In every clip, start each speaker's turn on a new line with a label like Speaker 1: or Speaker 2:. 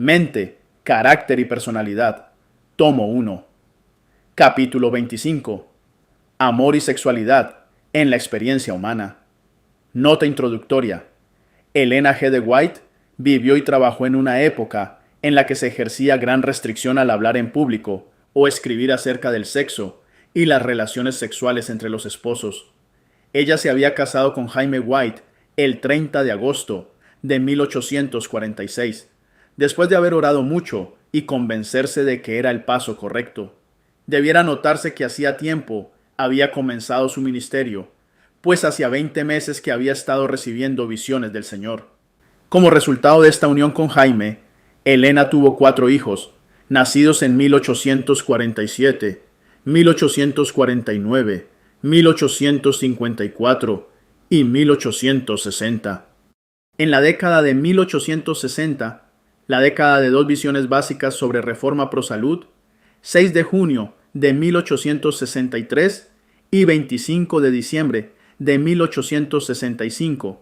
Speaker 1: Mente, carácter y personalidad. Tomo 1. Capítulo 25. Amor y sexualidad en la experiencia humana. Nota introductoria. Elena G. de White vivió y trabajó en una época en la que se ejercía gran restricción al hablar en público o escribir acerca del sexo y las relaciones sexuales entre los esposos. Ella se había casado con Jaime White el 30 de agosto de 1846, después de haber orado mucho y convencerse de que era el paso correcto. Debiera notarse que hacía tiempo había comenzado su ministerio, pues hacía 20 meses que había estado recibiendo visiones del Señor. Como resultado de esta unión con Jaime, Elena tuvo 4 hijos, nacidos en 1847, 1849, 1854 y 1860. En la década de 1860, la década de 2 visiones básicas sobre reforma pro salud, 6 de junio de 1863 y 25 de diciembre de 1865,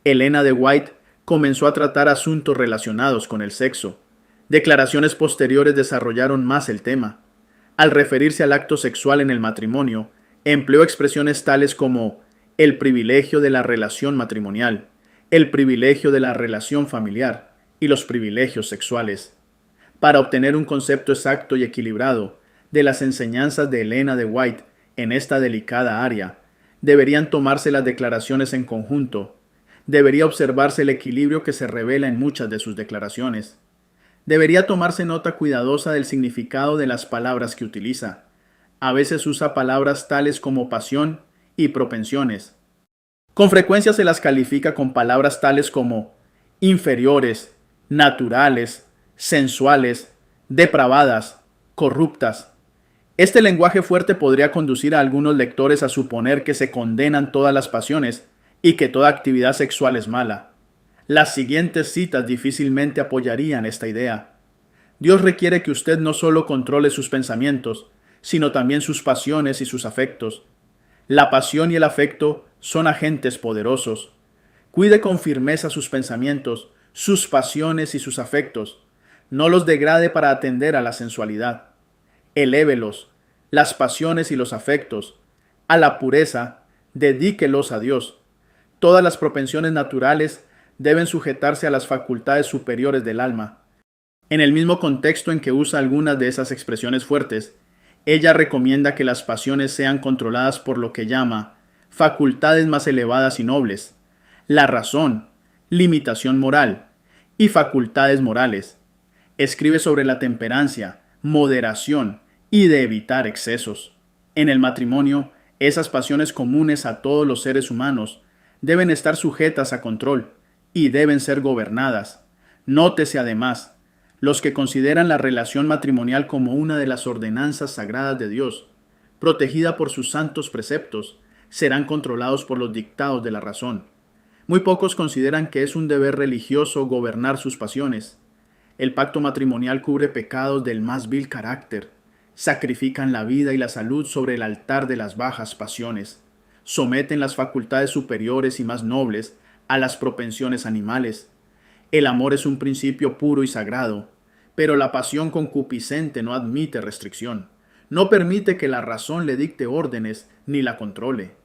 Speaker 1: Elena de White comenzó a tratar asuntos relacionados con el sexo. Declaraciones posteriores desarrollaron más el tema. Al referirse al acto sexual en el matrimonio, empleó expresiones tales como el privilegio de la relación matrimonial, el privilegio de la relación familiar y los privilegios sexuales. Para obtener un concepto exacto y equilibrado de las enseñanzas de Elena de White en esta delicada área, deberían tomarse las declaraciones en conjunto. Debería observarse el equilibrio que se revela en muchas de sus declaraciones. Debería tomarse nota cuidadosa del significado de las palabras que utiliza. A veces usa palabras tales como pasión y propensiones. Con frecuencia se las califica con palabras tales como inferiores, naturales, sensuales, depravadas, corruptas. Este lenguaje fuerte podría conducir a algunos lectores a suponer que se condenan todas las pasiones y que toda actividad sexual es mala. Las siguientes citas difícilmente apoyarían esta idea. Dios requiere que usted no solo controle sus pensamientos, sino también sus pasiones y sus afectos. La pasión y el afecto son agentes poderosos. Cuide con firmeza sus pensamientos, sus pasiones y sus afectos. No los degrade para atender a la sensualidad. Elévelos, las pasiones y los afectos, a la pureza, dedíquelos a Dios. Todas las propensiones naturales deben sujetarse a las facultades superiores del alma. En el mismo contexto en que usa algunas de esas expresiones fuertes, ella recomienda que las pasiones sean controladas por lo que llama facultades más elevadas y nobles, la razón, limitación moral y facultades morales. Escribe sobre la temperancia, moderación y de evitar excesos. En el matrimonio, esas pasiones comunes a todos los seres humanos deben estar sujetas a control y deben ser gobernadas. Nótese además, los que consideran la relación matrimonial como una de las ordenanzas sagradas de Dios, protegida por sus santos preceptos, serán controlados por los dictados de la razón. Muy pocos consideran que es un deber religioso gobernar sus pasiones. El pacto matrimonial cubre pecados del más vil carácter. Sacrifican la vida y la salud sobre el altar de las bajas pasiones. Someten las facultades superiores y más nobles a las propensiones animales. El amor es un principio puro y sagrado, pero la pasión concupiscente no admite restricción. No permite que la razón le dicte órdenes ni la controle.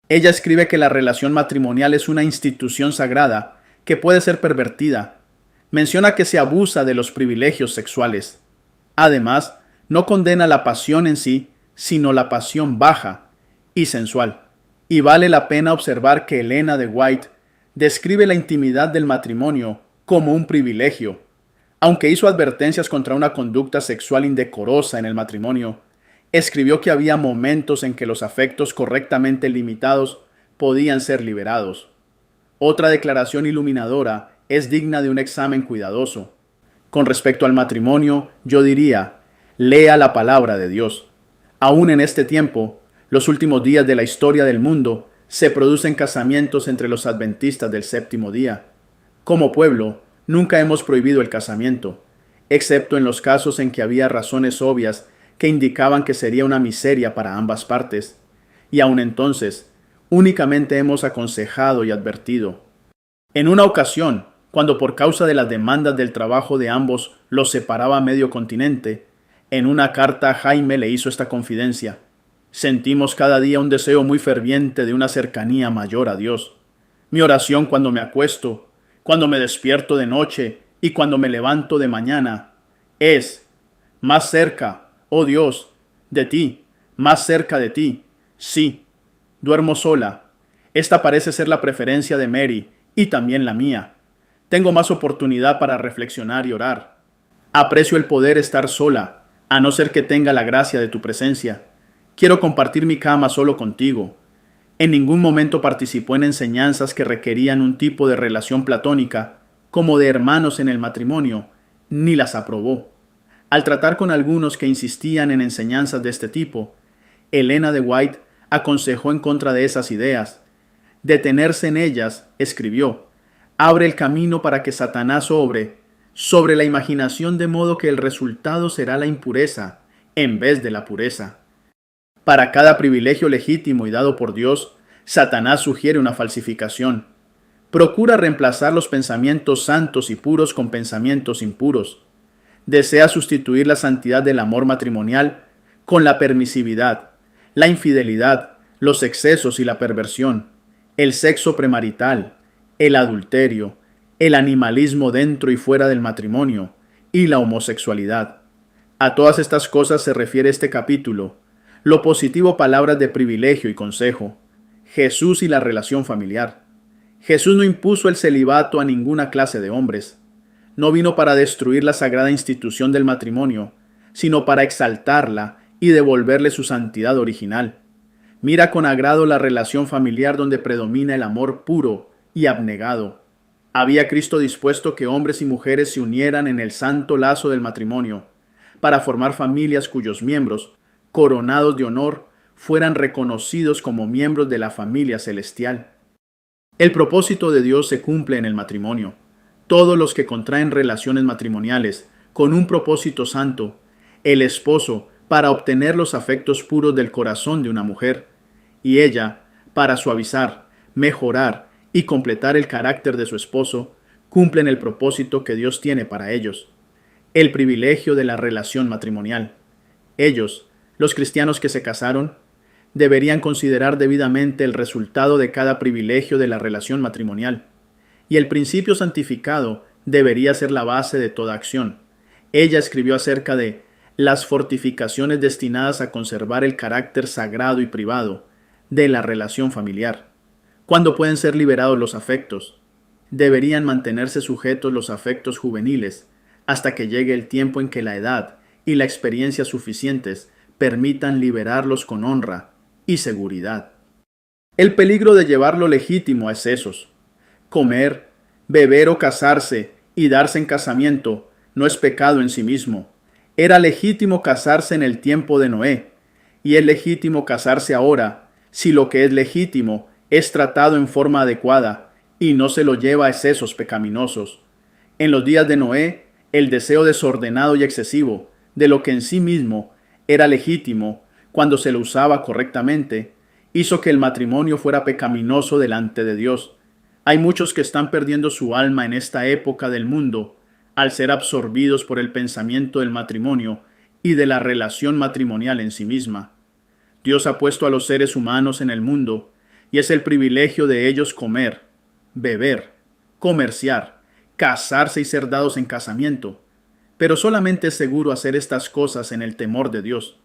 Speaker 1: Ella escribe que la relación matrimonial es una institución sagrada que puede ser pervertida. Menciona que se abusa de los privilegios sexuales. Además, no condena la pasión en sí, sino la pasión baja y sensual. Y vale la pena observar que Elena de White describe la intimidad del matrimonio como un privilegio. Aunque hizo advertencias contra una conducta sexual indecorosa en el matrimonio, escribió que había momentos en que los afectos correctamente limitados podían ser liberados. Otra declaración iluminadora es digna de un examen cuidadoso. Con respecto al matrimonio, yo diría, lea la palabra de Dios. Aún en este tiempo, los últimos días de la historia del mundo, se producen casamientos entre los adventistas del séptimo día. Como pueblo, nunca hemos prohibido el casamiento, excepto en los casos en que había razones obvias que indicaban que sería una miseria para ambas partes. Y aun entonces, únicamente hemos aconsejado y advertido. En una ocasión, cuando por causa de las demandas del trabajo de ambos los separaba medio continente, en una carta Jaime le hizo esta confidencia: sentimos cada día un deseo muy ferviente de una cercanía mayor a Dios. Mi oración cuando me acuesto, cuando me despierto de noche y cuando me levanto de mañana es: más cerca, oh Dios, de ti, más cerca de ti. Sí, duermo sola. Esta parece ser la preferencia de Mary y también la mía. Tengo más oportunidad para reflexionar y orar. Aprecio el poder estar sola, a no ser que tenga la gracia de tu presencia. Quiero compartir mi cama solo contigo. En ningún momento participó en enseñanzas que requerían un tipo de relación platónica, como de hermanos en el matrimonio, ni las aprobó. Al tratar con algunos que insistían en enseñanzas de este tipo, Elena de White aconsejó en contra de esas ideas. Detenerse en ellas, escribió, abre el camino para que Satanás obre sobre la imaginación, de modo que el resultado será la impureza en vez de la pureza. Para cada privilegio legítimo y dado por Dios, Satanás sugiere una falsificación. Procura reemplazar los pensamientos santos y puros con pensamientos impuros. Desea sustituir la santidad del amor matrimonial con la permisividad, la infidelidad, los excesos y la perversión, el sexo premarital, el adulterio, el animalismo dentro y fuera del matrimonio y la homosexualidad. A todas estas cosas se refiere este capítulo. Lo positivo, palabras de privilegio y consejo. Jesús y la relación familiar. Jesús no impuso el celibato a ninguna clase de hombres. No vino para destruir la sagrada institución del matrimonio, sino para exaltarla y devolverle su santidad original. Mira con agrado la relación familiar donde predomina el amor puro y abnegado. Había Cristo dispuesto que hombres y mujeres se unieran en el santo lazo del matrimonio, para formar familias cuyos miembros, coronados de honor, fueran reconocidos como miembros de la familia celestial. El propósito de Dios se cumple en el matrimonio. Todos los que contraen relaciones matrimoniales con un propósito santo, el esposo para obtener los afectos puros del corazón de una mujer, y ella para suavizar, mejorar y completar el carácter de su esposo, cumplen el propósito que Dios tiene para ellos, el privilegio de la relación matrimonial. Ellos, los cristianos que se casaron, deberían considerar debidamente el resultado de cada privilegio de la relación matrimonial, y el principio santificado debería ser la base de toda acción. Ella escribió acerca de las fortificaciones destinadas a conservar el carácter sagrado y privado de la relación familiar. ¿Cuándo pueden ser liberados los afectos? Deberían mantenerse sujetos los afectos juveniles hasta que llegue el tiempo en que la edad y la experiencia suficientes permitan liberarlos con honra y seguridad. El peligro de llevar lo legítimo a excesos. Comer, beber o casarse y darse en casamiento no es pecado en sí mismo. Era legítimo casarse en el tiempo de Noé, y es legítimo casarse ahora si lo que es legítimo es tratado en forma adecuada y no se lo lleva a excesos pecaminosos. En los días de Noé, el deseo desordenado y excesivo de lo que en sí mismo era legítimo, cuando se lo usaba correctamente, hizo que el matrimonio fuera pecaminoso delante de Dios. Hay muchos que están perdiendo su alma en esta época del mundo al ser absorbidos por el pensamiento del matrimonio y de la relación matrimonial en sí misma. Dios ha puesto a los seres humanos en el mundo y es el privilegio de ellos comer, beber, comerciar, casarse y ser dados en casamiento, pero solamente es seguro hacer estas cosas en el temor de Dios.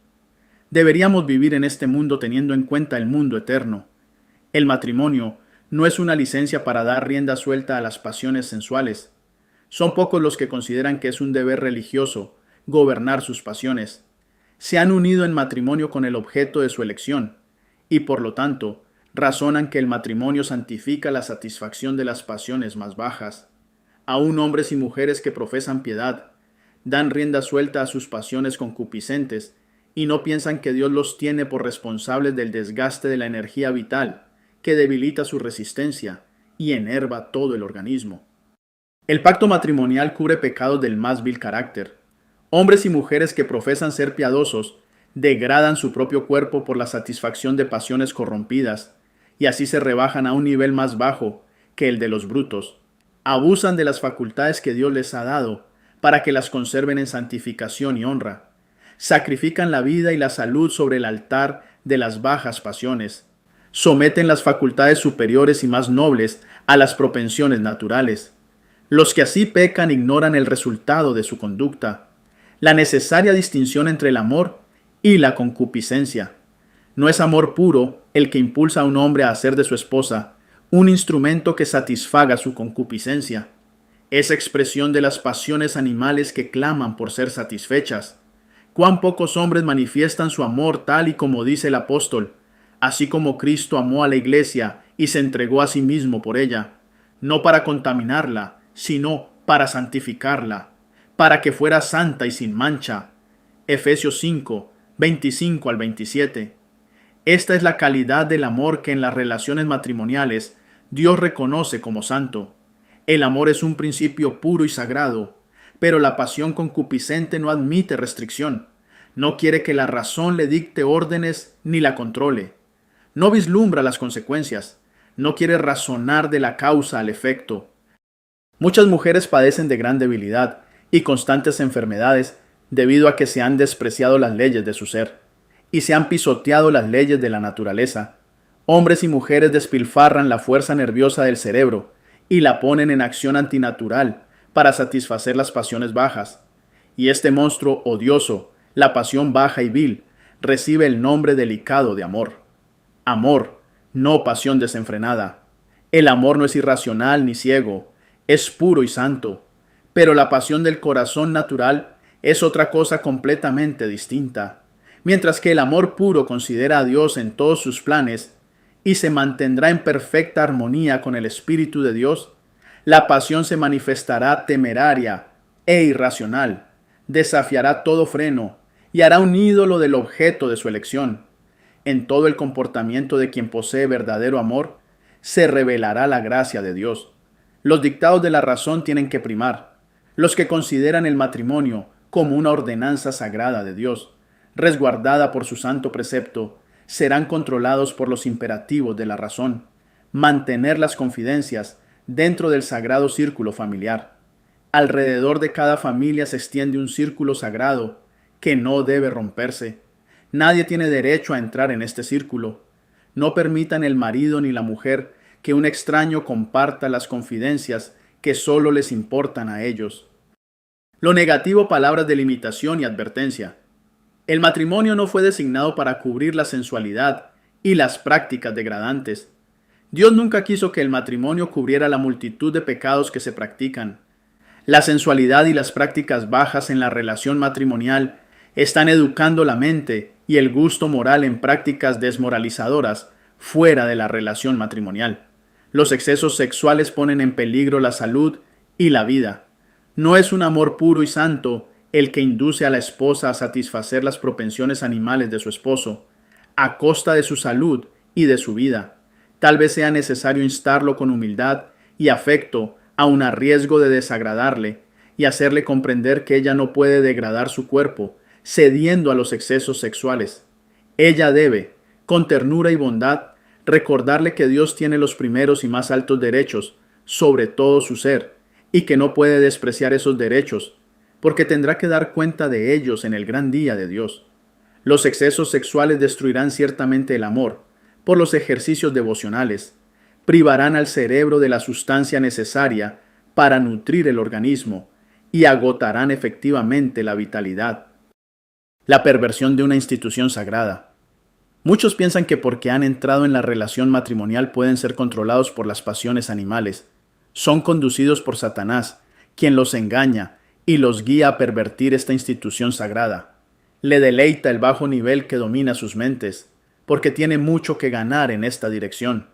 Speaker 1: Deberíamos vivir en este mundo teniendo en cuenta el mundo eterno. El matrimonio no es una licencia para dar rienda suelta a las pasiones sensuales. Son pocos los que consideran que es un deber religioso gobernar sus pasiones. Se han unido en matrimonio con el objeto de su elección, y por lo tanto, razonan que el matrimonio santifica la satisfacción de las pasiones más bajas. Aún hombres y mujeres que profesan piedad, dan rienda suelta a sus pasiones concupiscentes, y no piensan que Dios los tiene por responsables del desgaste de la energía vital, que debilita su resistencia y enerva todo el organismo. El pacto matrimonial cubre pecados del más vil carácter. Hombres y mujeres que profesan ser piadosos degradan su propio cuerpo por la satisfacción de pasiones corrompidas, y así se rebajan a un nivel más bajo que el de los brutos. Abusan de las facultades que Dios les ha dado para que las conserven en santificación y honra. Sacrifican la vida y la salud sobre el altar de las bajas pasiones. Someten las facultades superiores y más nobles a las propensiones naturales. Los que así pecan ignoran el resultado de su conducta, la necesaria distinción entre el amor y la concupiscencia. No es amor puro el que impulsa a un hombre a hacer de su esposa un instrumento que satisfaga su concupiscencia. Es expresión de las pasiones animales que claman por ser satisfechas. Cuán pocos hombres manifiestan su amor tal y como dice el apóstol, así como Cristo amó a la iglesia y se entregó a sí mismo por ella, no para contaminarla, sino para santificarla, para que fuera santa y sin mancha. Efesios 5, 25 al 27. Esta es la calidad del amor que en las relaciones matrimoniales Dios reconoce como santo. El amor es un principio puro y sagrado, pero la pasión concupiscente no admite restricción. No quiere que la razón le dicte órdenes ni la controle. No vislumbra las consecuencias. No quiere razonar de la causa al efecto. Muchas mujeres padecen de gran debilidad y constantes enfermedades debido a que se han despreciado las leyes de su ser y se han pisoteado las leyes de la naturaleza. Hombres y mujeres despilfarran la fuerza nerviosa del cerebro y la ponen en acción antinatural para satisfacer las pasiones bajas. Y este monstruo odioso, la pasión baja y vil, recibe el nombre delicado de amor. Amor, no pasión desenfrenada. El amor no es irracional ni ciego, es puro y santo. Pero la pasión del corazón natural es otra cosa completamente distinta. Mientras que el amor puro considera a Dios en todos sus planes y se mantendrá en perfecta armonía con el Espíritu de Dios, la pasión se manifestará temeraria e irracional, desafiará todo freno y hará un ídolo del objeto de su elección. En todo el comportamiento de quien posee verdadero amor, se revelará la gracia de Dios. Los dictados de la razón tienen que primar. Los que consideran el matrimonio como una ordenanza sagrada de Dios, resguardada por su santo precepto, serán controlados por los imperativos de la razón. Mantener las confidencias dentro del sagrado círculo familiar. Alrededor de cada familia se extiende un círculo sagrado que no debe romperse. Nadie tiene derecho a entrar en este círculo. No permitan el marido ni la mujer que un extraño comparta las confidencias que solo les importan a ellos. Lo negativo, palabras de limitación y advertencia. El matrimonio no fue designado para cubrir la sensualidad y las prácticas degradantes. Dios nunca quiso que el matrimonio cubriera la multitud de pecados que se practican. La sensualidad y las prácticas bajas en la relación matrimonial están educando la mente y el gusto moral en prácticas desmoralizadoras fuera de la relación matrimonial. Los excesos sexuales ponen en peligro la salud y la vida. No es un amor puro y santo el que induce a la esposa a satisfacer las propensiones animales de su esposo, a costa de su salud y de su vida. Tal vez sea necesario instarlo con humildad y afecto, aun a riesgo de desagradarle, y hacerle comprender que ella no puede degradar su cuerpo, cediendo a los excesos sexuales. Ella debe, con ternura y bondad, recordarle que Dios tiene los primeros y más altos derechos sobre todo su ser, y que no puede despreciar esos derechos, porque tendrá que dar cuenta de ellos en el gran día de Dios. Los excesos sexuales destruirán ciertamente el amor, por los ejercicios devocionales, privarán al cerebro de la sustancia necesaria para nutrir el organismo y agotarán efectivamente la vitalidad. La perversión de una institución sagrada. Muchos piensan que porque han entrado en la relación matrimonial pueden ser controlados por las pasiones animales. Son conducidos por Satanás, quien los engaña y los guía a pervertir esta institución sagrada. Le deleita el bajo nivel que domina sus mentes, porque tiene mucho que ganar en esta dirección.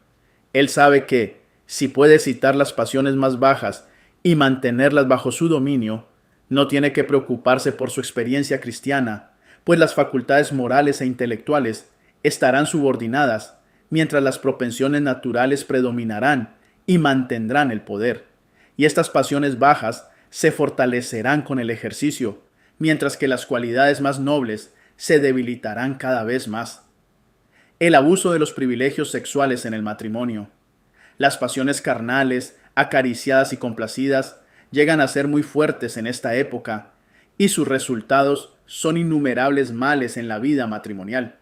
Speaker 1: Él sabe que, si puede citar las pasiones más bajas y mantenerlas bajo su dominio, no tiene que preocuparse por su experiencia cristiana, pues las facultades morales e intelectuales estarán subordinadas, mientras las propensiones naturales predominarán y mantendrán el poder. Y estas pasiones bajas se fortalecerán con el ejercicio, mientras que las cualidades más nobles se debilitarán cada vez más. El abuso de los privilegios sexuales en el matrimonio. Las pasiones carnales acariciadas y complacidas, llegan a ser muy fuertes en esta época, y sus resultados son innumerables males en la vida matrimonial.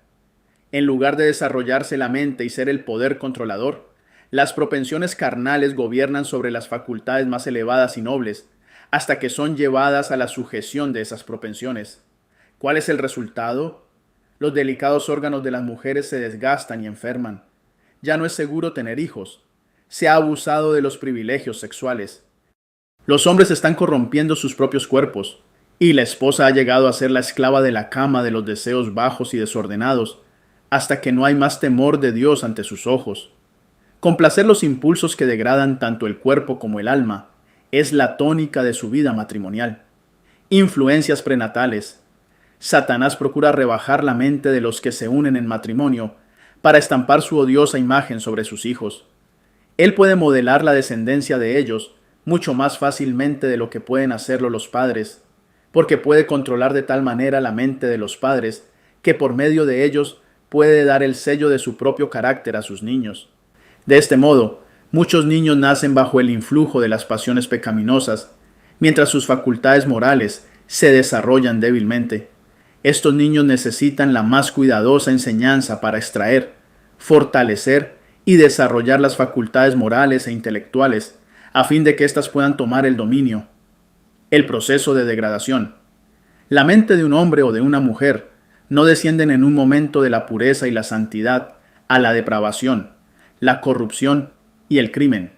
Speaker 1: En lugar de desarrollarse la mente y ser el poder controlador, las propensiones carnales gobiernan sobre las facultades más elevadas y nobles, hasta que son llevadas a la sujeción de esas propensiones. ¿Cuál es el resultado? Los delicados órganos de las mujeres se desgastan y enferman. Ya no es seguro tener hijos. Se ha abusado de los privilegios sexuales. Los hombres están corrompiendo sus propios cuerpos, y la esposa ha llegado a ser la esclava de la cama de los deseos bajos y desordenados, hasta que no hay más temor de Dios ante sus ojos. Complacer los impulsos que degradan tanto el cuerpo como el alma es la tónica de su vida matrimonial. Influencias prenatales. Satanás procura rebajar la mente de los que se unen en matrimonio para estampar su odiosa imagen sobre sus hijos. Él puede modelar la descendencia de ellos mucho más fácilmente de lo que pueden hacerlo los padres, porque puede controlar de tal manera la mente de los padres que por medio de ellos puede dar el sello de su propio carácter a sus niños. De este modo, muchos niños nacen bajo el influjo de las pasiones pecaminosas, mientras sus facultades morales se desarrollan débilmente. Estos niños necesitan la más cuidadosa enseñanza para extraer, fortalecer y desarrollar las facultades morales e intelectuales, a fin de que éstas puedan tomar el dominio. El proceso de degradación. La mente de un hombre o de una mujer no descienden en un momento de la pureza y la santidad a la depravación, la corrupción y el crimen.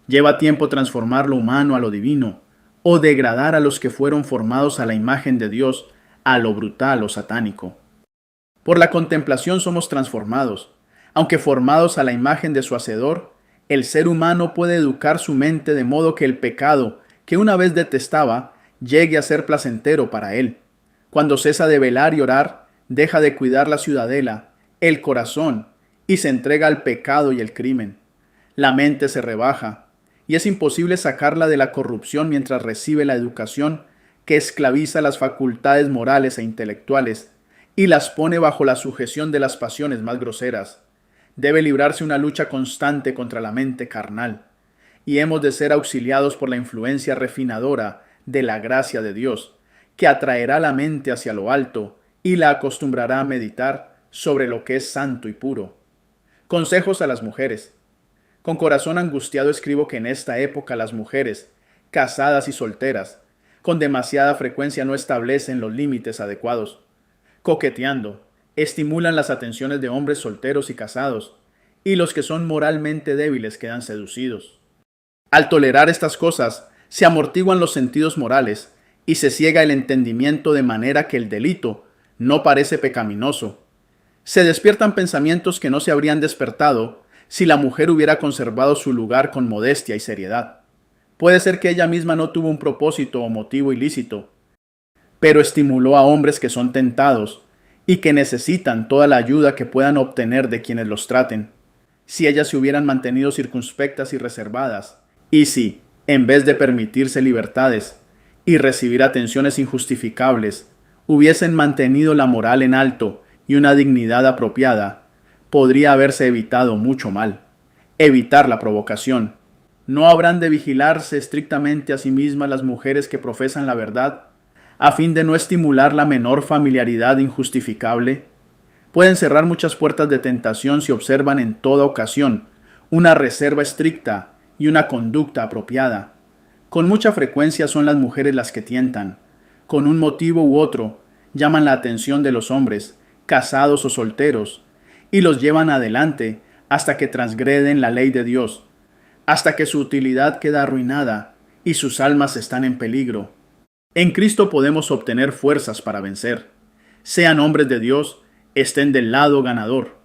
Speaker 1: Lleva tiempo transformar lo humano a lo divino, o degradar a los que fueron formados a la imagen de Dios a lo brutal o satánico. Por la contemplación somos transformados. Aunque formados a la imagen de su Hacedor, el ser humano puede educar su mente de modo que el pecado, que una vez detestaba, llegue a ser placentero para él. Cuando cesa de velar y orar, deja de cuidar la ciudadela, el corazón, y se entrega al pecado y el crimen. La mente se rebaja, y es imposible sacarla de la corrupción mientras recibe la educación que esclaviza las facultades morales e intelectuales y las pone bajo la sujeción de las pasiones más groseras. Debe librarse una lucha constante contra la mente carnal, y hemos de ser auxiliados por la influencia refinadora de la gracia de Dios, que atraerá la mente hacia lo alto y la acostumbrará a meditar sobre lo que es santo y puro. Consejos a las mujeres. Con corazón angustiado escribo que en esta época las mujeres, casadas y solteras, con demasiada frecuencia no establecen los límites adecuados. Coqueteando, estimulan las atenciones de hombres solteros y casados, y los que son moralmente débiles quedan seducidos. Al tolerar estas cosas, se amortiguan los sentidos morales y se ciega el entendimiento de manera que el delito no parece pecaminoso. Se despiertan pensamientos que no se habrían despertado si la mujer hubiera conservado su lugar con modestia y seriedad. Puede ser que ella misma no tuvo un propósito o motivo ilícito, pero estimuló a hombres que son tentados y que necesitan toda la ayuda que puedan obtener de quienes los traten. Si ellas se hubieran mantenido circunspectas y reservadas, y si, en vez de permitirse libertades y recibir atenciones injustificables, hubiesen mantenido la moral en alto y una dignidad apropiada, podría haberse evitado mucho mal. Evitar la provocación. ¿No habrán de vigilarse estrictamente a sí mismas las mujeres que profesan la verdad, a fin de no estimular la menor familiaridad injustificable? Pueden cerrar muchas puertas de tentación si observan en toda ocasión una reserva estricta y una conducta apropiada. Con mucha frecuencia son las mujeres las que tientan. Con un motivo u otro, llaman la atención de los hombres, casados o solteros, y los llevan adelante hasta que transgreden la ley de Dios, hasta que su utilidad queda arruinada y sus almas están en peligro. En Cristo podemos obtener fuerzas para vencer. Sean hombres de Dios, estén del lado ganador.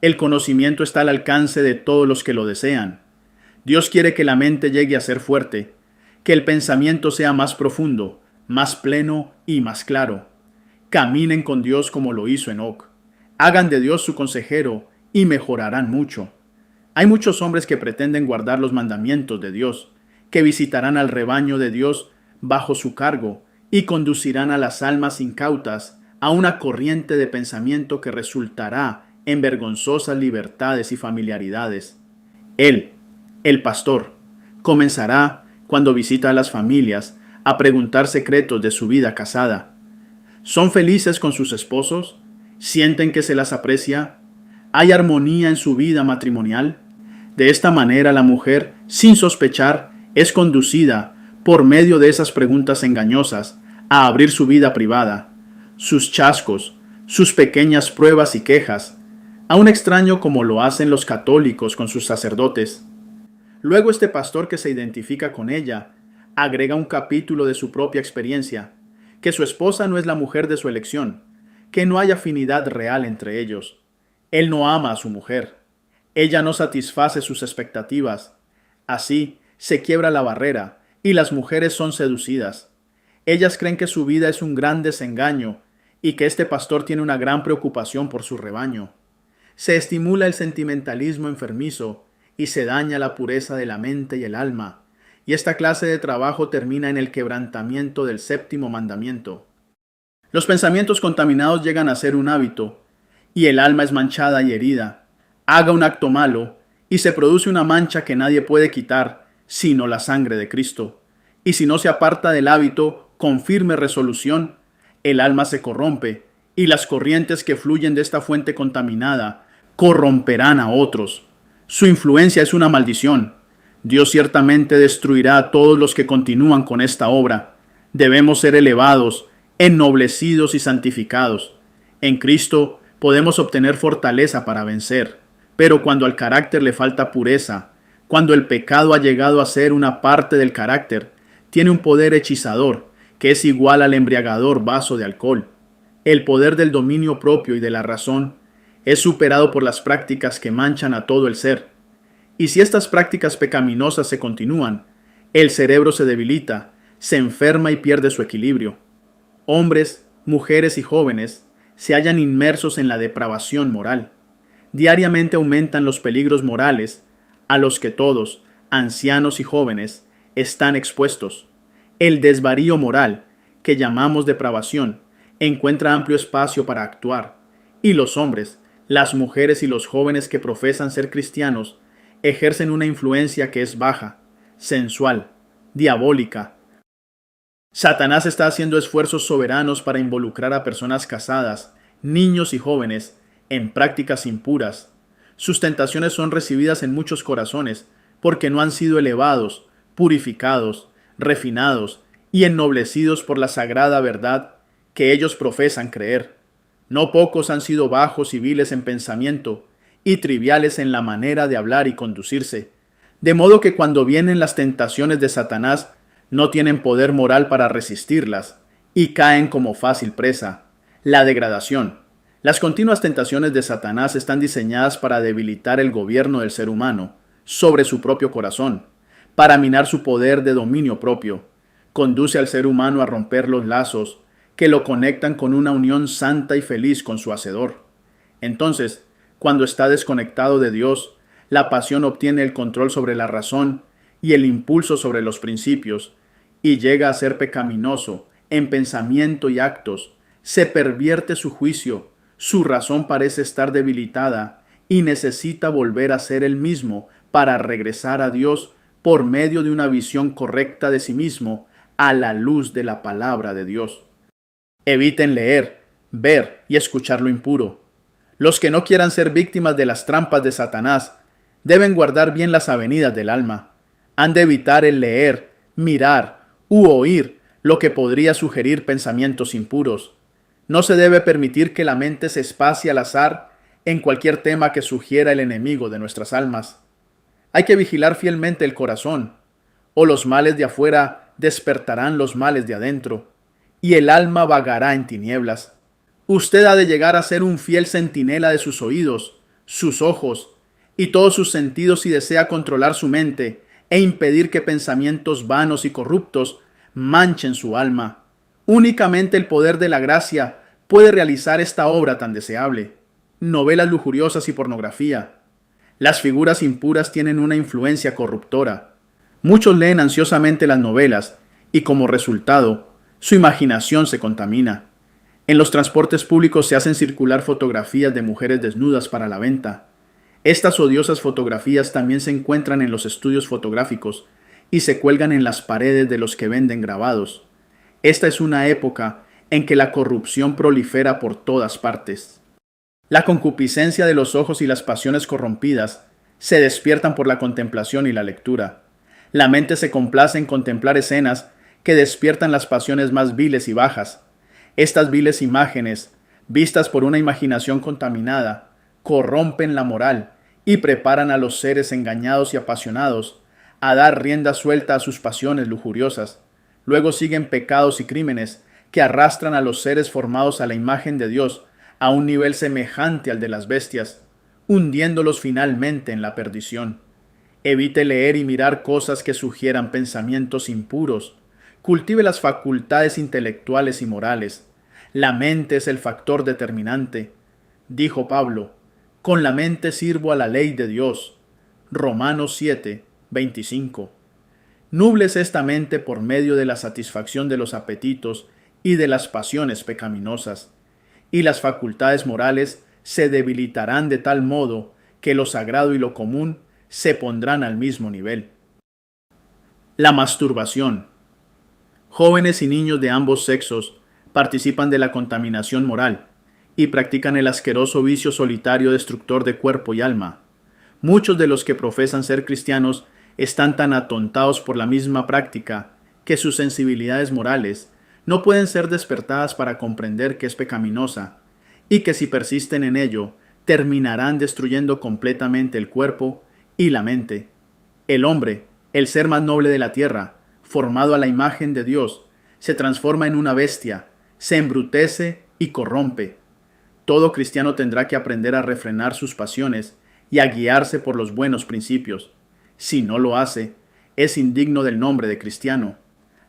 Speaker 1: El conocimiento está al alcance de todos los que lo desean. Dios quiere que la mente llegue a ser fuerte, que el pensamiento sea más profundo, más pleno y más claro. Caminen con Dios como lo hizo Enoc. Hagan de Dios su consejero y mejorarán mucho. Hay muchos hombres que pretenden guardar los mandamientos de Dios, que visitarán al rebaño de Dios bajo su cargo y conducirán a las almas incautas a una corriente de pensamiento que resultará en vergonzosas libertades y familiaridades. Él, el pastor, comenzará cuando visita a las familias a preguntar secretos de su vida casada. ¿Son felices con sus esposos? ¿Sienten que se las aprecia? ¿Hay armonía en su vida matrimonial? De esta manera la mujer, sin sospechar, es conducida, por medio de esas preguntas engañosas, a abrir su vida privada, sus chascos, sus pequeñas pruebas y quejas, a un extraño como lo hacen los católicos con sus sacerdotes. Luego este pastor que se identifica con ella, agrega un capítulo de su propia experiencia, que su esposa no es la mujer de su elección, que no hay afinidad real entre ellos. Él no ama a su mujer. Ella no satisface sus expectativas. Así se quiebra la barrera y las mujeres son seducidas. Ellas creen que su vida es un gran desengaño y que este pastor tiene una gran preocupación por su rebaño. Se estimula el sentimentalismo enfermizo y se daña la pureza de la mente y el alma, y esta clase de trabajo termina en el quebrantamiento del séptimo mandamiento. Los pensamientos contaminados llegan a ser un hábito, y el alma es manchada y herida. Haga un acto malo, y se produce una mancha que nadie puede quitar, sino la sangre de Cristo. Y si no se aparta del hábito con firme resolución, el alma se corrompe, y las corrientes que fluyen de esta fuente contaminada corromperán a otros. Su influencia es una maldición. Dios ciertamente destruirá a todos los que continúan con esta obra. Debemos ser elevados, ennoblecidos y santificados. En Cristo podemos obtener fortaleza para vencer, pero cuando al carácter le falta pureza, cuando el pecado ha llegado a ser una parte del carácter, tiene un poder hechizador que es igual al embriagador vaso de alcohol. El poder del dominio propio y de la razón es superado por las prácticas que manchan a todo el ser. Y si estas prácticas pecaminosas se continúan, el cerebro se debilita, se enferma y pierde su equilibrio. Hombres, mujeres y jóvenes se hallan inmersos en la depravación moral. Diariamente aumentan los peligros morales a los que todos, ancianos y jóvenes, están expuestos. El desvarío moral, que llamamos depravación, encuentra amplio espacio para actuar, y los hombres, las mujeres y los jóvenes que profesan ser cristianos ejercen una influencia que es baja, sensual, diabólica. Satanás está haciendo esfuerzos soberanos para involucrar a personas casadas, niños y jóvenes en prácticas impuras. Sus tentaciones son recibidas en muchos corazones porque no han sido elevados, purificados, refinados y ennoblecidos por la sagrada verdad que ellos profesan creer. No pocos han sido bajos y viles en pensamiento y triviales en la manera de hablar y conducirse, de modo que cuando vienen las tentaciones de Satanás no tienen poder moral para resistirlas y caen como fácil presa. La degradación. Las continuas tentaciones de Satanás están diseñadas para debilitar el gobierno del ser humano sobre su propio corazón, para minar su poder de dominio propio. Conduce al ser humano a romper los lazos que lo conectan con una unión santa y feliz con su Hacedor. Entonces, cuando está desconectado de Dios, la pasión obtiene el control sobre la razón y el impulso sobre los principios, y llega a ser pecaminoso en pensamiento y actos. Se pervierte su juicio, su razón parece estar debilitada y necesita volver a ser el mismo para regresar a Dios por medio de una visión correcta de sí mismo a la luz de la palabra de Dios. Eviten leer, ver y escuchar lo impuro. Los que no quieran ser víctimas de las trampas de Satanás deben guardar bien las avenidas del alma. Han de evitar el leer, mirar u oír lo que podría sugerir pensamientos impuros. No se debe permitir que la mente se espacie al azar en cualquier tema que sugiera el enemigo de nuestras almas. Hay que vigilar fielmente el corazón, o los males de afuera despertarán los males de adentro, y el alma vagará en tinieblas. Usted ha de llegar a ser un fiel centinela de sus oídos, sus ojos y todos sus sentidos si desea controlar su mente e impedir que pensamientos vanos y corruptos manchen su alma. Únicamente el poder de la gracia puede realizar esta obra tan deseable. Novelas lujuriosas y pornografía. Las figuras impuras tienen una influencia corruptora. Muchos leen ansiosamente las novelas y como resultado, su imaginación se contamina. En los transportes públicos se hacen circular fotografías de mujeres desnudas para la venta. Estas odiosas fotografías también se encuentran en los estudios fotográficos y se cuelgan en las paredes de los que venden grabados. Esta es una época en que la corrupción prolifera por todas partes. La concupiscencia de los ojos y las pasiones corrompidas se despiertan por la contemplación y la lectura. La mente se complace en contemplar escenas que despiertan las pasiones más viles y bajas. Estas viles imágenes, vistas por una imaginación contaminada, corrompen la moral y preparan a los seres engañados y apasionados a dar rienda suelta a sus pasiones lujuriosas. Luego siguen pecados y crímenes que arrastran a los seres formados a la imagen de Dios a un nivel semejante al de las bestias, hundiéndolos finalmente en la perdición. Evite leer y mirar cosas que sugieran pensamientos impuros. Cultive las facultades intelectuales y morales. La mente es el factor determinante. Dijo Pablo, con la mente sirvo a la ley de Dios. Romanos 7, 25. Nubles esta mente por medio de la satisfacción de los apetitos y de las pasiones pecaminosas, y las facultades morales se debilitarán de tal modo que lo sagrado y lo común se pondrán al mismo nivel. La masturbación. Jóvenes y niños de ambos sexos participan de la contaminación moral y practican el asqueroso vicio solitario destructor de cuerpo y alma. Muchos de los que profesan ser cristianos están tan atontados por la misma práctica que sus sensibilidades morales no pueden ser despertadas para comprender que es pecaminosa y que si persisten en ello terminarán destruyendo completamente el cuerpo y la mente. El hombre, el ser más noble de la tierra, formado a la imagen de Dios, se transforma en una bestia, se embrutece y corrompe. Todo cristiano tendrá que aprender a refrenar sus pasiones y a guiarse por los buenos principios. Si no lo hace, es indigno del nombre de cristiano.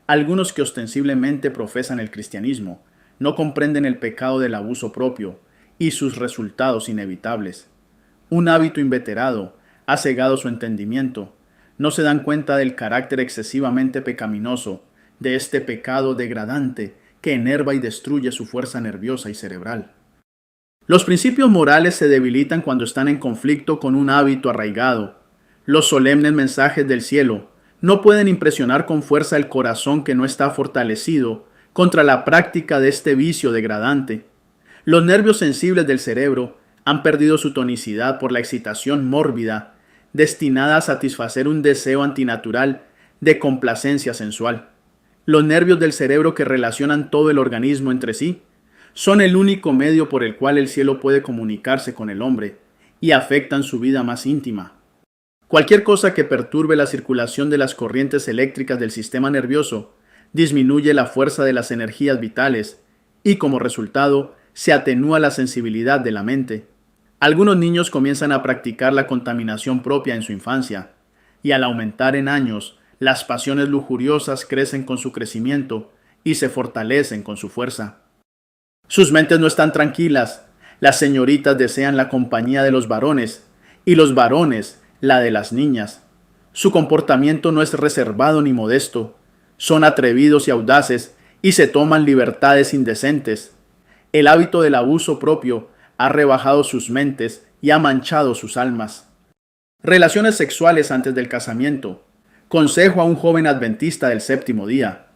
Speaker 1: Algunos que ostensiblemente profesan el cristianismo no comprenden el pecado del abuso propio y sus resultados inevitables. Un hábito inveterado ha cegado su entendimiento. No se dan cuenta del carácter excesivamente pecaminoso de este pecado degradante que enerva y destruye su fuerza nerviosa y cerebral. Los principios morales se debilitan cuando están en conflicto con un hábito arraigado. Los solemnes mensajes del cielo no pueden impresionar con fuerza el corazón que no está fortalecido contra la práctica de este vicio degradante. Los nervios sensibles del cerebro han perdido su tonicidad por la excitación mórbida, destinada a satisfacer un deseo antinatural de complacencia sensual. Los nervios del cerebro que relacionan todo el organismo entre sí son el único medio por el cual el cielo puede comunicarse con el hombre y afectan su vida más íntima. Cualquier cosa que perturbe la circulación de las corrientes eléctricas del sistema nervioso disminuye la fuerza de las energías vitales y como resultado se atenúa la sensibilidad de la mente. Algunos niños comienzan a practicar la contaminación propia en su infancia y al aumentar en años, las pasiones lujuriosas crecen con su crecimiento y se fortalecen con su fuerza. Sus mentes no están tranquilas. Las señoritas desean la compañía de los varones y los varones la de las niñas. Su comportamiento no es reservado ni modesto. Son atrevidos y audaces y se toman libertades indecentes. El hábito del abuso propio ha rebajado sus mentes y ha manchado sus almas. Relaciones sexuales antes del casamiento. Consejo a un joven adventista del séptimo día.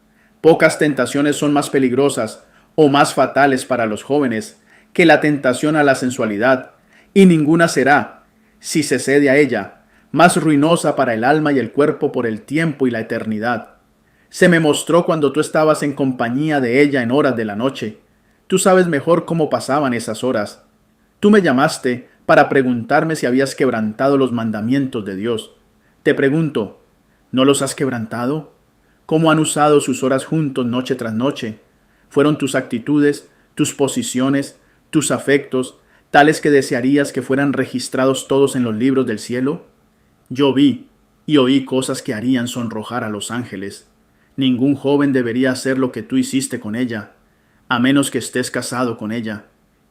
Speaker 1: Pocas tentaciones son más peligrosas o más fatales para los jóvenes que la tentación a la sensualidad, y ninguna será, si se cede a ella, más ruinosa para el alma y el cuerpo por el tiempo y la eternidad. Se me mostró cuando tú estabas en compañía de ella en horas de la noche. Tú sabes mejor cómo pasaban esas horas. Tú me llamaste para preguntarme si habías quebrantado los mandamientos de Dios. Te pregunto, ¿no los has quebrantado? ¿Cómo han usado sus horas juntos noche tras noche? ¿Fueron tus actitudes, tus posiciones, tus afectos, tales que desearías que fueran registrados todos en los libros del cielo? Yo vi y oí cosas que harían sonrojar a los ángeles. Ningún joven debería hacer lo que tú hiciste con ella, a menos que estés casado con ella.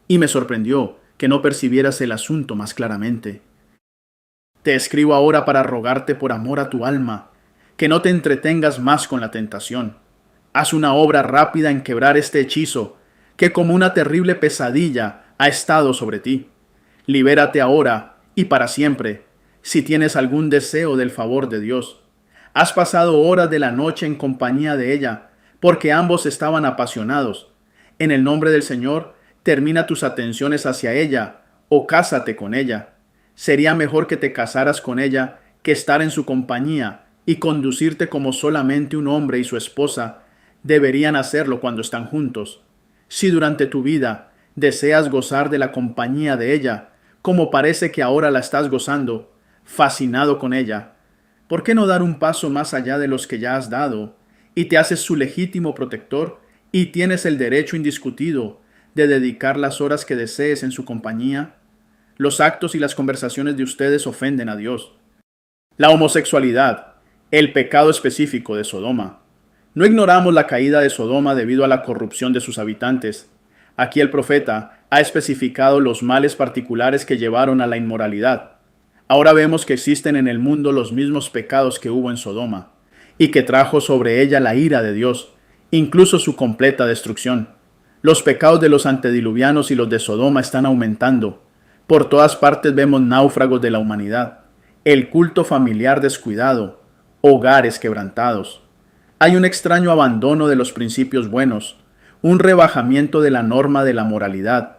Speaker 1: Y me sorprendió que no percibieras el asunto más claramente. Te escribo ahora para rogarte por amor a tu alma, que no te entretengas más con la tentación. Haz una obra rápida en quebrar este hechizo, que como una terrible pesadilla ha estado sobre ti. Libérate ahora y para siempre, si tienes algún deseo del favor de Dios. Has pasado horas de la noche en compañía de ella, porque ambos estaban apasionados. En el nombre del Señor, termina tus atenciones hacia ella o cásate con ella. Sería mejor que te casaras con ella que estar en su compañía y conducirte como solamente un hombre y su esposa deberían hacerlo cuando están juntos. Si durante tu vida deseas gozar de la compañía de ella, como parece que ahora la estás gozando, fascinado con ella, ¿por qué no dar un paso más allá de los que ya has dado y te haces su legítimo protector y tienes el derecho indiscutido de dedicar las horas que desees en su compañía? Los actos y las conversaciones de ustedes ofenden a Dios. La homosexualidad, el pecado específico de Sodoma. No ignoramos la caída de Sodoma debido a la corrupción de sus habitantes. Aquí el profeta ha especificado los males particulares que llevaron a la inmoralidad. Ahora vemos que existen en el mundo los mismos pecados que hubo en Sodoma, y que trajo sobre ella la ira de Dios, incluso su completa destrucción. Los pecados de los antediluvianos y los de Sodoma están aumentando. Por todas partes vemos náufragos de la humanidad, el culto familiar descuidado, hogares quebrantados. Hay un extraño abandono de los principios buenos, un rebajamiento de la norma de la moralidad.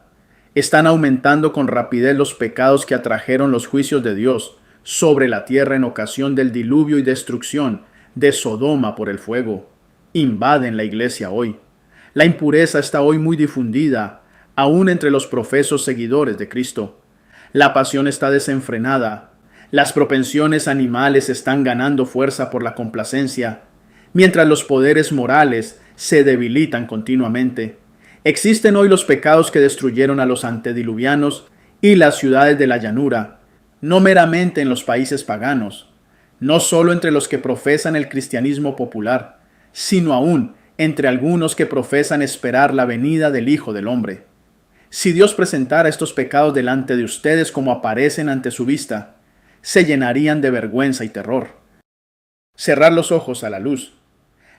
Speaker 1: Están aumentando con rapidez los pecados que atrajeron los juicios de Dios sobre la tierra en ocasión del diluvio y destrucción de Sodoma por el fuego. Invaden la iglesia hoy. La impureza está hoy muy difundida, aún entre los profesos seguidores de Cristo. La pasión está desenfrenada. Las propensiones animales están ganando fuerza por la complacencia, mientras los poderes morales se debilitan continuamente. Existen hoy los pecados que destruyeron a los antediluvianos y las ciudades de la llanura, no meramente en los países paganos, no solo entre los que profesan el cristianismo popular, sino aún entre algunos que profesan esperar la venida del Hijo del Hombre. Si Dios presentara estos pecados delante de ustedes como aparecen ante su vista, se llenarían de vergüenza y terror. Cerrar los ojos a la luz.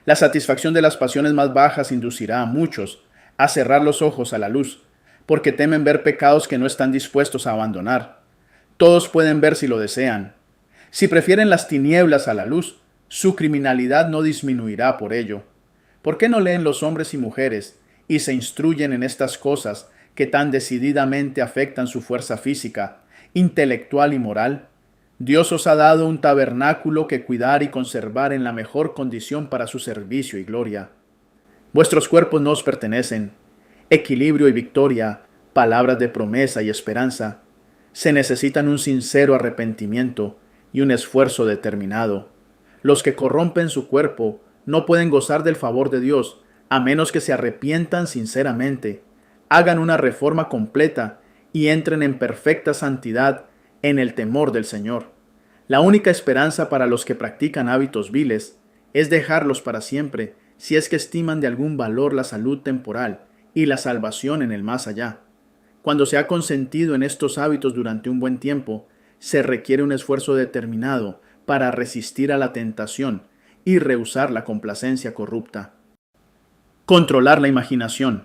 Speaker 1: La satisfacción de las pasiones más bajas inducirá a muchos a cerrar los ojos a la luz, porque temen ver pecados que no están dispuestos a abandonar. Todos pueden ver si lo desean. Si prefieren las tinieblas a la luz, su criminalidad no disminuirá por ello. ¿Por qué no leen los hombres y mujeres y se instruyen en estas cosas que tan decididamente afectan su fuerza física, intelectual y moral? Dios os ha dado un tabernáculo que cuidar y conservar en la mejor condición para su servicio y gloria. Vuestros cuerpos no os pertenecen. Equilibrio y victoria, palabras de promesa y esperanza. Se necesitan un sincero arrepentimiento y un esfuerzo determinado. Los que corrompen su cuerpo no pueden gozar del favor de Dios a menos que se arrepientan sinceramente, hagan una reforma completa y entren en perfecta santidad en el temor del Señor. La única esperanza para los que practican hábitos viles es dejarlos para siempre si es que estiman de algún valor la salud temporal y la salvación en el más allá. Cuando se ha consentido en estos hábitos durante un buen tiempo, se requiere un esfuerzo determinado para resistir a la tentación y rehusar la complacencia corrupta. Controlar la imaginación.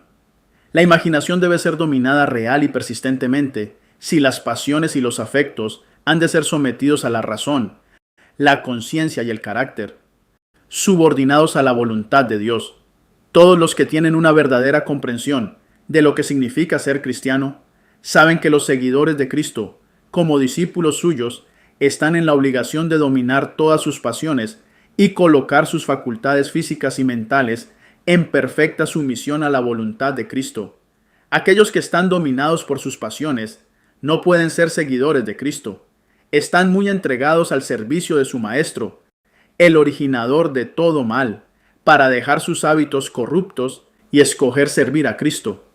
Speaker 1: La imaginación debe ser dominada real y persistentemente si las pasiones y los afectos han de ser sometidos a la razón, la conciencia y el carácter, subordinados a la voluntad de Dios. Todos los que tienen una verdadera comprensión de lo que significa ser cristiano, saben que los seguidores de Cristo, como discípulos suyos, están en la obligación de dominar todas sus pasiones y colocar sus facultades físicas y mentales en perfecta sumisión a la voluntad de Cristo. Aquellos que están dominados por sus pasiones no pueden ser seguidores de Cristo. Están muy entregados al servicio de su Maestro, el originador de todo mal, para dejar sus hábitos corruptos y escoger servir a Cristo.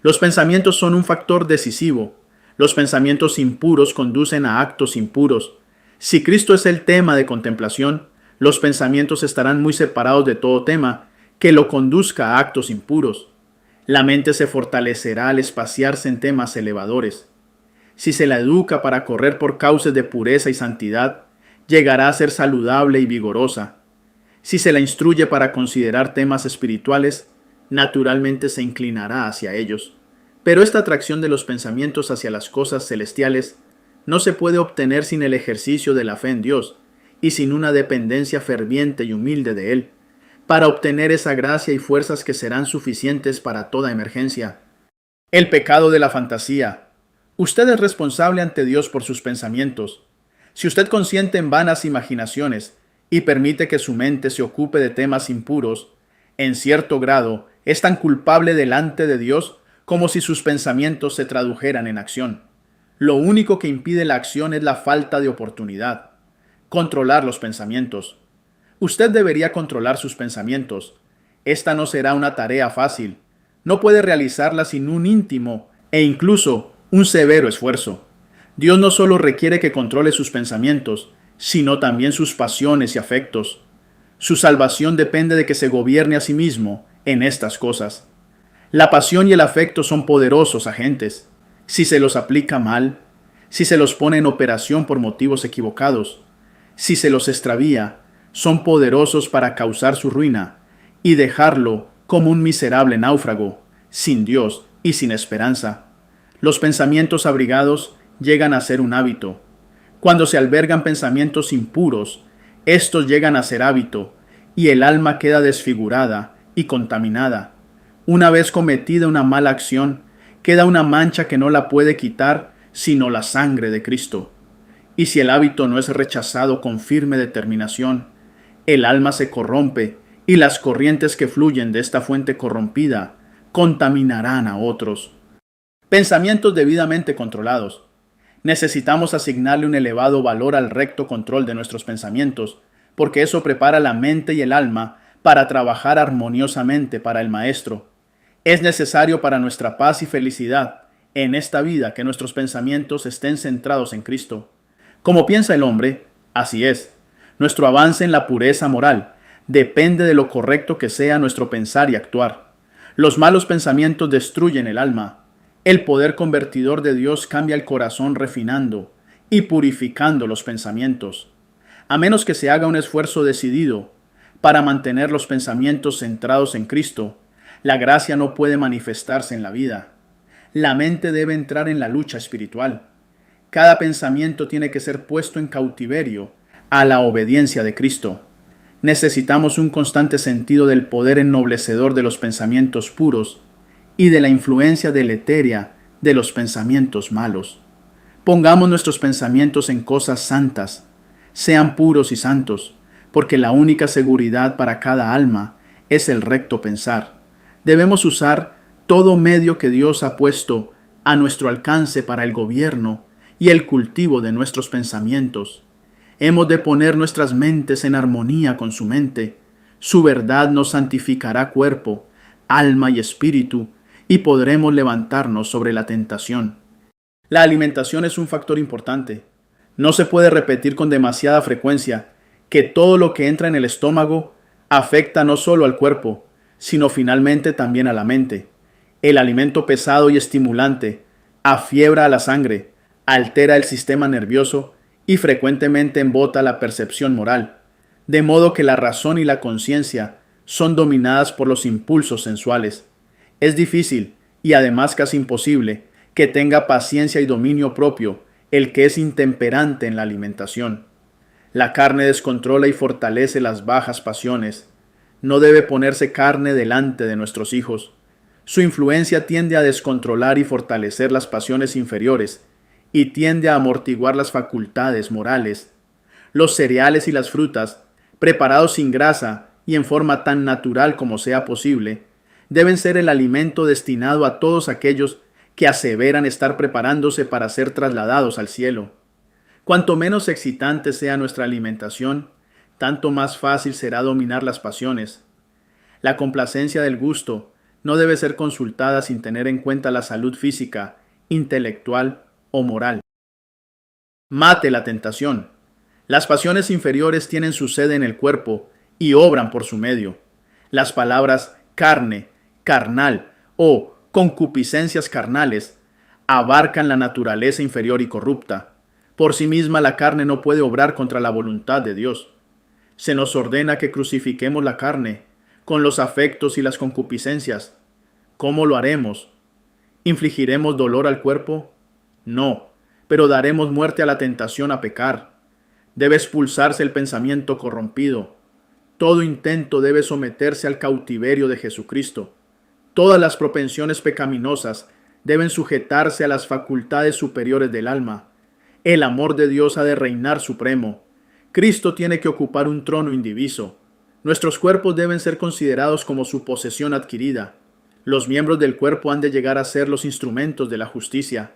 Speaker 1: Los pensamientos son un factor decisivo. Los pensamientos impuros conducen a actos impuros. Si Cristo es el tema de contemplación, los pensamientos estarán muy separados de todo tema que lo conduzca a actos impuros. La mente se fortalecerá al espaciarse en temas elevadores. Si se la educa para correr por cauces de pureza y santidad, llegará a ser saludable y vigorosa. Si se la instruye para considerar temas espirituales, naturalmente se inclinará hacia ellos. Pero esta atracción de los pensamientos hacia las cosas celestiales no se puede obtener sin el ejercicio de la fe en Dios y sin una dependencia ferviente y humilde de Él, para obtener esa gracia y fuerzas que serán suficientes para toda emergencia. El pecado de la fantasía. Usted es responsable ante Dios por sus pensamientos. Si usted consiente en vanas imaginaciones y permite que su mente se ocupe de temas impuros, en cierto grado es tan culpable delante de Dios como si sus pensamientos se tradujeran en acción. Lo único que impide la acción es la falta de oportunidad. Controlar los pensamientos. Usted debería controlar sus pensamientos. Esta no será una tarea fácil. No puede realizarla sin un íntimo e incluso un severo esfuerzo. Dios no solo requiere que controle sus pensamientos, sino también sus pasiones y afectos. Su salvación depende de que se gobierne a sí mismo en estas cosas. La pasión y el afecto son poderosos agentes. Si se los aplica mal, si se los pone en operación por motivos equivocados, si se los extravía, son poderosos para causar su ruina y dejarlo como un miserable náufrago, sin Dios y sin esperanza. Los pensamientos abrigados llegan a ser un hábito. Cuando se albergan pensamientos impuros, estos llegan a ser hábito y el alma queda desfigurada y contaminada. Una vez cometida una mala acción, queda una mancha que no la puede quitar sino la sangre de Cristo. Y si el hábito no es rechazado con firme determinación, el alma se corrompe y las corrientes que fluyen de esta fuente corrompida contaminarán a otros. Pensamientos debidamente controlados. Necesitamos asignarle un elevado valor al recto control de nuestros pensamientos, porque eso prepara la mente y el alma para trabajar armoniosamente para el Maestro. Es necesario para nuestra paz y felicidad en esta vida que nuestros pensamientos estén centrados en Cristo. Como piensa el hombre, así es. Nuestro avance en la pureza moral depende de lo correcto que sea nuestro pensar y actuar. Los malos pensamientos destruyen el alma. El poder convertidor de Dios cambia el corazón refinando y purificando los pensamientos. A menos que se haga un esfuerzo decidido para mantener los pensamientos centrados en Cristo, la gracia no puede manifestarse en la vida. La mente debe entrar en la lucha espiritual. Cada pensamiento tiene que ser puesto en cautiverio a la obediencia de Cristo. Necesitamos un constante sentido del poder ennoblecedor de los pensamientos puros y de la influencia deletérea de los pensamientos malos. Pongamos nuestros pensamientos en cosas santas, sean puros y santos, porque la única seguridad para cada alma es el recto pensar. Debemos usar todo medio que Dios ha puesto a nuestro alcance para el gobierno y el cultivo de nuestros pensamientos. Hemos de poner nuestras mentes en armonía con su mente. Su verdad nos santificará cuerpo, alma y espíritu, y podremos levantarnos sobre la tentación. La alimentación es un factor importante. No se puede repetir con demasiada frecuencia que todo lo que entra en el estómago afecta no solo al cuerpo, sino finalmente también a la mente. El alimento pesado y estimulante afiebra a la sangre, altera el sistema nervioso y frecuentemente embota la percepción moral, de modo que la razón y la conciencia son dominadas por los impulsos sensuales. Es difícil, y además casi imposible, que tenga paciencia y dominio propio el que es intemperante en la alimentación. La carne descontrola y fortalece las bajas pasiones. No debe ponerse carne delante de nuestros hijos. Su influencia tiende a descontrolar y fortalecer las pasiones inferiores, y tiende a amortiguar las facultades morales. Los cereales y las frutas, preparados sin grasa y en forma tan natural como sea posible, deben ser el alimento destinado a todos aquellos que aseveran estar preparándose para ser trasladados al cielo. Cuanto menos excitante sea nuestra alimentación, tanto más fácil será dominar las pasiones. La complacencia del gusto no debe ser consultada sin tener en cuenta la salud física, intelectual o moral. Mate la tentación. Las pasiones inferiores tienen su sede en el cuerpo y obran por su medio. Las palabras carne, carnal o concupiscencias carnales abarcan la naturaleza inferior y corrupta. Por sí misma la carne no puede obrar contra la voluntad de Dios. Se nos ordena que crucifiquemos la carne con los afectos y las concupiscencias. ¿Cómo lo haremos? ¿Infligiremos dolor al cuerpo? No, pero daremos muerte a la tentación a pecar. Debe expulsarse el pensamiento corrompido. Todo intento debe someterse al cautiverio de Jesucristo. Todas las propensiones pecaminosas deben sujetarse a las facultades superiores del alma. El amor de Dios ha de reinar supremo. Cristo tiene que ocupar un trono indiviso. Nuestros cuerpos deben ser considerados como su posesión adquirida. Los miembros del cuerpo han de llegar a ser los instrumentos de la justicia.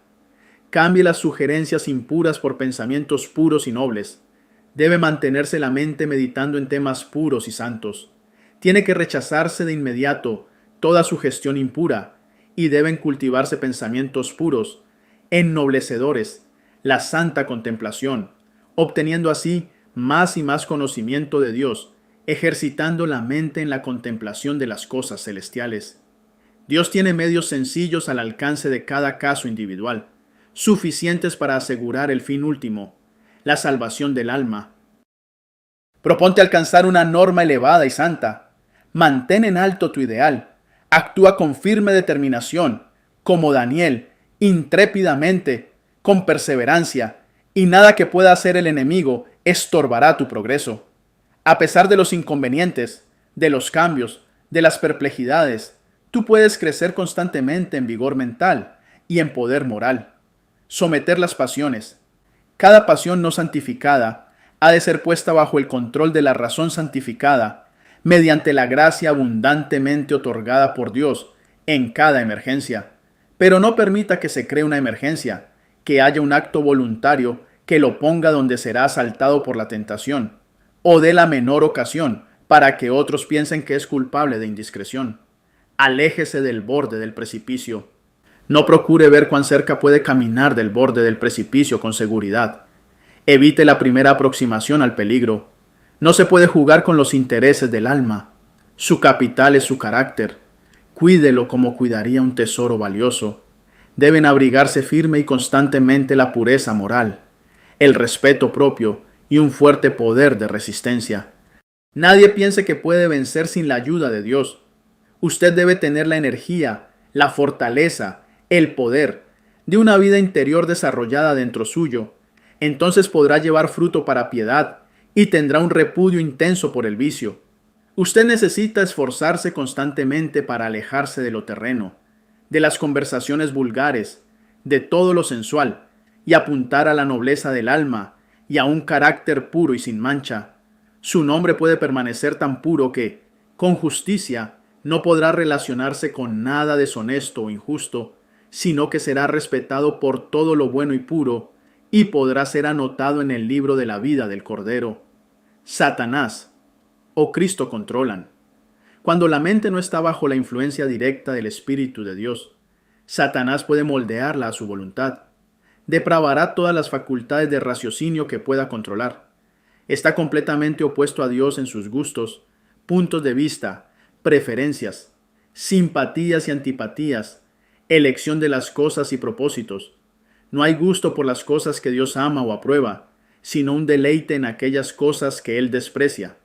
Speaker 1: Cambie las sugerencias impuras por pensamientos puros y nobles. Debe mantenerse la mente meditando en temas puros y santos. Tiene que rechazarse de inmediato toda sugestión impura y deben cultivarse pensamientos puros, ennoblecedores, la santa contemplación, obteniendo así más y más conocimiento de Dios, ejercitando la mente en la contemplación de las cosas celestiales. Dios tiene medios sencillos al alcance de cada caso individual, suficientes para asegurar el fin último, la salvación del alma. Proponte alcanzar una norma elevada y santa. Mantén en alto tu ideal. Actúa con firme determinación, como Daniel, intrépidamente, con perseverancia, y nada que pueda hacer el enemigo estorbará tu progreso. A pesar de los inconvenientes, de los cambios, de las perplejidades, tú puedes crecer constantemente en vigor mental y en poder moral. Someter las pasiones. Cada pasión no santificada ha de ser puesta bajo el control de la razón santificada mediante la gracia abundantemente otorgada por Dios en cada emergencia. Pero no permita que se cree una emergencia, que haya un acto voluntario que lo ponga donde será asaltado por la tentación, o de la menor ocasión para que otros piensen que es culpable de indiscreción. Aléjese del borde del precipicio. No procure ver cuán cerca puede caminar del borde del precipicio con seguridad. Evite la primera aproximación al peligro. No se puede jugar con los intereses del alma. Su capital es su carácter. Cuídelo como cuidaría un tesoro valioso. Deben abrigarse firme y constantemente la pureza moral, el respeto propio y un fuerte poder de resistencia. Nadie piense que puede vencer sin la ayuda de Dios. Usted debe tener la energía, la fortaleza, el poder de una vida interior desarrollada dentro suyo. Entonces podrá llevar fruto para piedad y tendrá un repudio intenso por el vicio. Usted necesita esforzarse constantemente para alejarse de lo terreno, de las conversaciones vulgares, de todo lo sensual, y apuntar a la nobleza del alma y a un carácter puro y sin mancha. Su nombre puede permanecer tan puro que, con justicia, no podrá relacionarse con nada deshonesto o injusto, sino que será respetado por todo lo bueno y puro, y podrá ser anotado en el libro de la vida del Cordero. Satanás o Cristo controlan. Cuando la mente no está bajo la influencia directa del Espíritu de Dios, Satanás puede moldearla a su voluntad. Depravará todas las facultades de raciocinio que pueda controlar. Está completamente opuesto a Dios en sus gustos, puntos de vista, preferencias, simpatías y antipatías, elección de las cosas y propósitos. No hay gusto por las cosas que Dios ama o aprueba, sino un deleite en aquellas cosas que Él desprecia.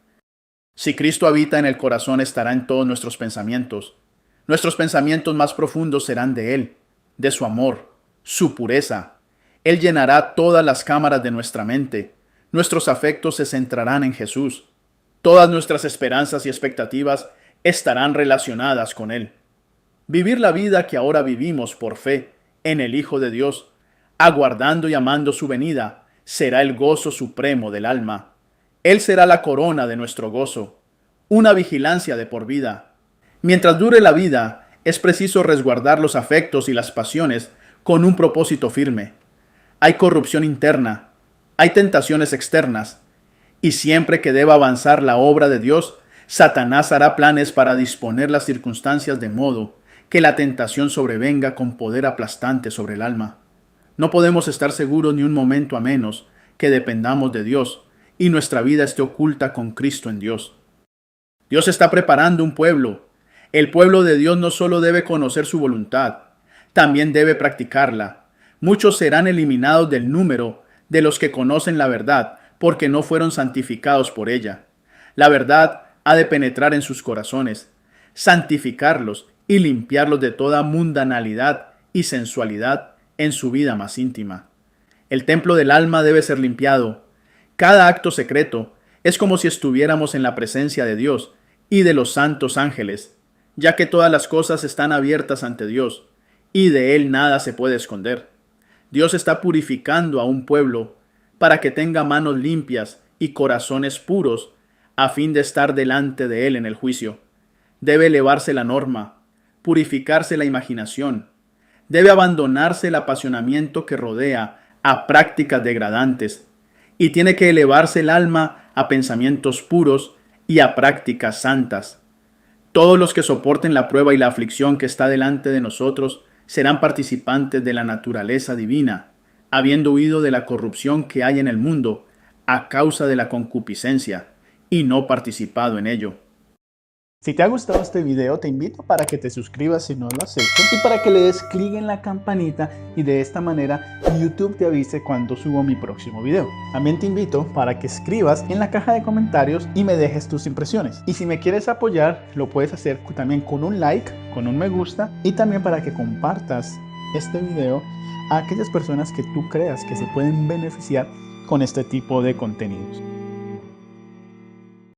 Speaker 1: Si Cristo habita en el corazón, estará en todos nuestros pensamientos. Nuestros pensamientos más profundos serán de Él, de su amor, su pureza. Él llenará todas las cámaras de nuestra mente. Nuestros afectos se centrarán en Jesús. Todas nuestras esperanzas y expectativas estarán relacionadas con Él. Vivir la vida que ahora vivimos por fe en el Hijo de Dios, aguardando y amando su venida, será el gozo supremo del alma. Él será la corona de nuestro gozo, una vigilancia de por vida. Mientras dure la vida, es preciso resguardar los afectos y las pasiones con un propósito firme. Hay corrupción interna, hay tentaciones externas, y siempre que deba avanzar la obra de Dios, Satanás hará planes para disponer las circunstancias de modo que la tentación sobrevenga con poder aplastante sobre el alma. No podemos estar seguros ni un momento a menos que dependamos de Dios y nuestra vida esté oculta con Cristo en Dios. Dios está preparando un pueblo. El pueblo de Dios no solo debe conocer su voluntad, también debe practicarla. Muchos serán eliminados del número de los que conocen la verdad porque no fueron santificados por ella. La verdad ha de penetrar en sus corazones, santificarlos y limpiarlos de toda mundanalidad y sensualidad en su vida más íntima. El templo del alma debe ser limpiado. Cada acto secreto es como si estuviéramos en la presencia de Dios y de los santos ángeles, ya que todas las cosas están abiertas ante Dios, y de Él nada se puede esconder. Dios está purificando a un pueblo para que tenga manos limpias y corazones puros, a fin de estar delante de Él en el juicio. Debe elevarse la norma, purificarse la imaginación, debe abandonarse el apasionamiento que rodea a prácticas degradantes, y tiene que elevarse el alma a pensamientos puros y a prácticas santas. Todos los que soporten la prueba y la aflicción que está delante de nosotros serán participantes de la naturaleza divina, habiendo huido de la corrupción que hay en el mundo a causa de la concupiscencia, y no participado en ello.
Speaker 2: Si te ha gustado este video, te invito para que te suscribas si no lo has hecho y para que le des clic en la campanita y de esta manera YouTube te avise cuando subo mi próximo video. También te invito para que escribas en la caja de comentarios y me dejes tus impresiones. Y si me quieres apoyar, lo puedes hacer también con un like, con un me gusta y también para que compartas este video a aquellas personas que tú creas que se pueden beneficiar con este tipo de contenidos.